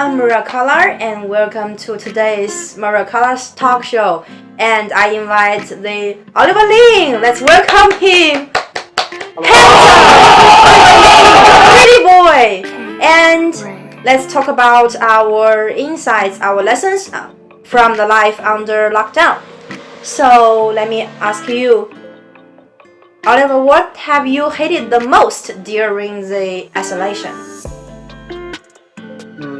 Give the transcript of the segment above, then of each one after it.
I'm Murakala and welcome to today's Murakala's talk show. And I invite the Oliver Ling. Let's welcome him. Handsome, pretty boy. And let's talk about our insights, our lessons from the life under lockdown. So let me ask you, Oliver, what have you hated the most during the isolation?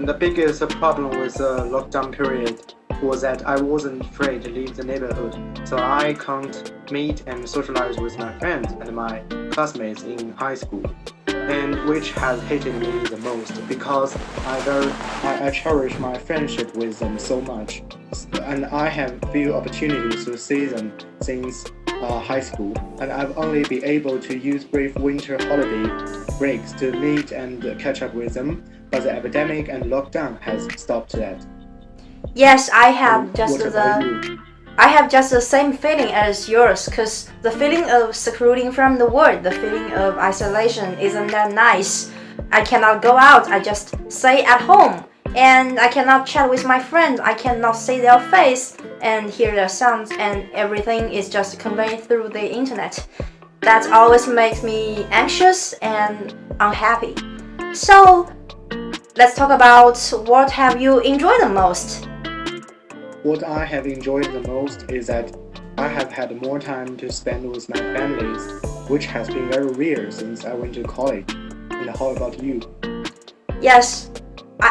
The biggest problem with the lockdown period was that I wasn't free to leave the neighborhood, so I can't meet and socialize with my friends and my classmates in high school, and which has hated me the most because I cherish my friendship with them so much, and I have few opportunities to see them since high school, and I've only been able to use brief winter holiday breaks to meet and catch up with them. But the epidemic and lockdown has stopped that. Yes, I have just What about you? I have just the same feeling as yours, because the feeling of secluding from the world, the feeling of isolation isn't that nice. I cannot go out, I just stay at home, and I cannot chat with my friends, I cannot see their face and hear their sounds, and everything is just conveyed through the internet. That always makes me anxious and unhappy. So, let's talk about what have you enjoyed the most. What I have enjoyed the most is that I have had more time to spend with my families, which has been very rare since I went to college. And how about you? Yes,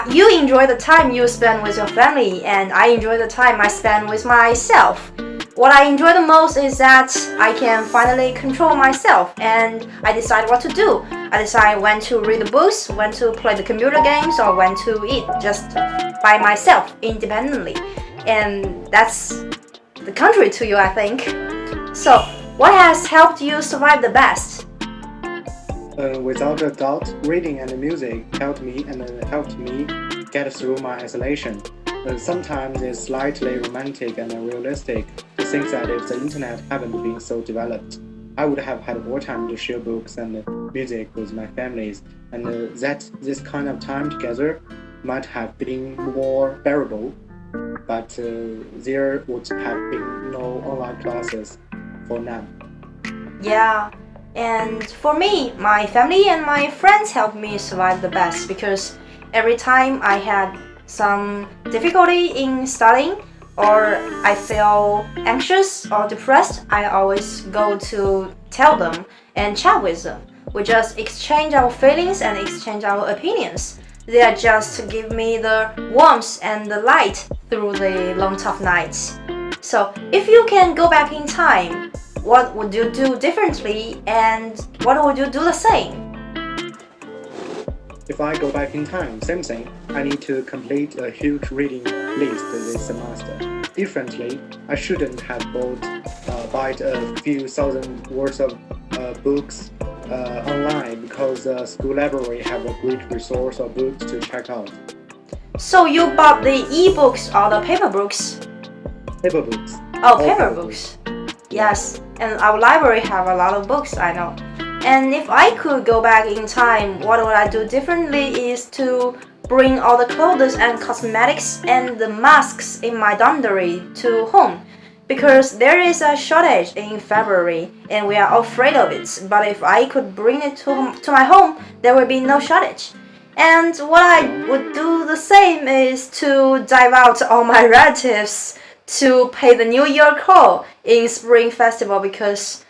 you enjoy the time you spend with your family, and I enjoy the time I spend with myself. What I enjoy the most is that I can finally control myself and I decide what to do. I decide when to read the books, when to play the computer games, or when to eat just by myself independently. And that's the country to you, I think. So, what has helped you survive the best? Without a doubt, reading and music helped me get through my isolation. Sometimes it's slightly romantic and realistic to think that if the internet hadn't been so developed, I would have had more time to share books and music with my families, and that this kind of time together might have been more bearable, but there would have been no online classes for now. Yeah, and for me, my family and my friends helped me survive the best because every time I had some difficulty in studying or I feel anxious or depressed, I always go to tell them and chat with them. We just exchange our feelings and exchange our opinions. They are just to give me the warmth and the light through the long tough nights. So, if you can go back in time, what would you do differently and what would you do the same? If I go back in time, same thing, I need to complete a huge reading list this semester. Differently, I shouldn't have bought a few thousand worth of books online because the school library have a great resource of books to check out. So you bought the e-books or the paper books? Paper books. Oh, paper books. Yes, and our library have a lot of books, I know. And if I could go back in time, what would I do differently is to bring all the clothes and cosmetics and the masks in my dormitory to home. Because there is a shortage in February and we are afraid of it. But if I could bring it to my home, there would be no shortage. And what I would do the same is to dive out all my relatives to pay the New Year call in Spring Festival because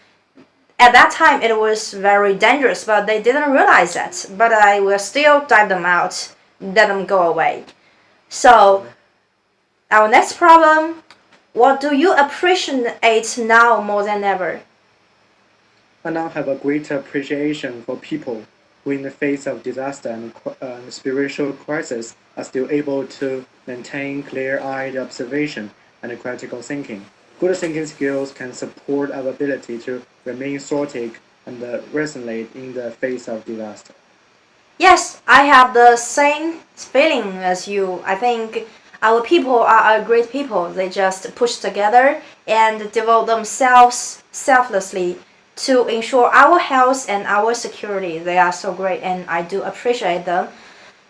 at that time it was very dangerous, but they didn't realize that. But I will still dive them out, let them go away. So, our next problem, what do you appreciate now more than ever? I now have a greater appreciation for people who, in the face of disaster and spiritual crisis, are still able to maintain clear-eyed observation and critical thinking. Good thinking skills can support our ability to remain thoughtful and resilient in the face of disaster. Yes, I have the same feeling as you. I think our people are a great people. They just push together and devote themselves selflessly to ensure our health and our security. They are so great and I do appreciate them.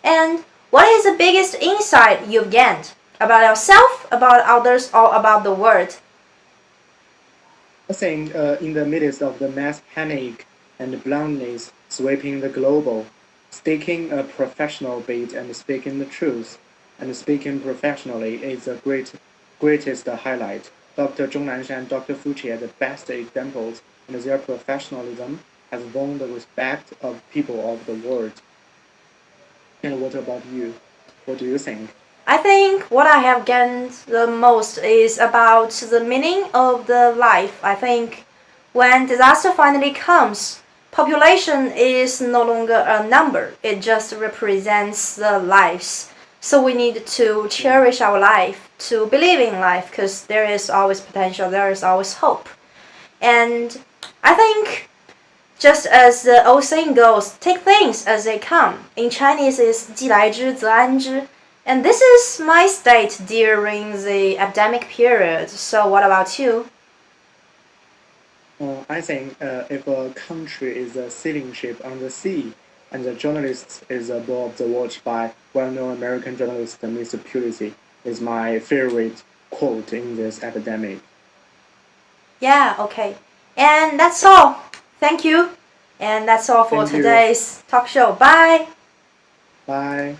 And what is the biggest insight you've gained about yourself, about others, or about the world? I think in the midst of the mass panic and blindness sweeping the global, sticking a professional beat and speaking the truth, and speaking professionally is the greatest highlight. Dr. Zhong Nanshan and Dr. Fuqi are the best examples, and their professionalism has won the respect of people of the world. And what about you? What do you think? I think what I have gained the most is about the meaning of the life. I think when disaster finally comes, population is no longer a number, it just represents the lives. So we need to cherish our life, to believe in life, because there is always potential, there is always hope. And I think just as the old saying goes, take things as they come. In Chinese is 既来之则安之. And this is my state during the epidemic period. So what about you? I think if a country is a sailing ship on the sea, and the journalist is above the watch by well-known American journalist Mr. Pulisi, is my favorite quote in this epidemic. Yeah, okay. And that's all. Thank you. And that's all for Thank you. today's talk show. Bye. Bye.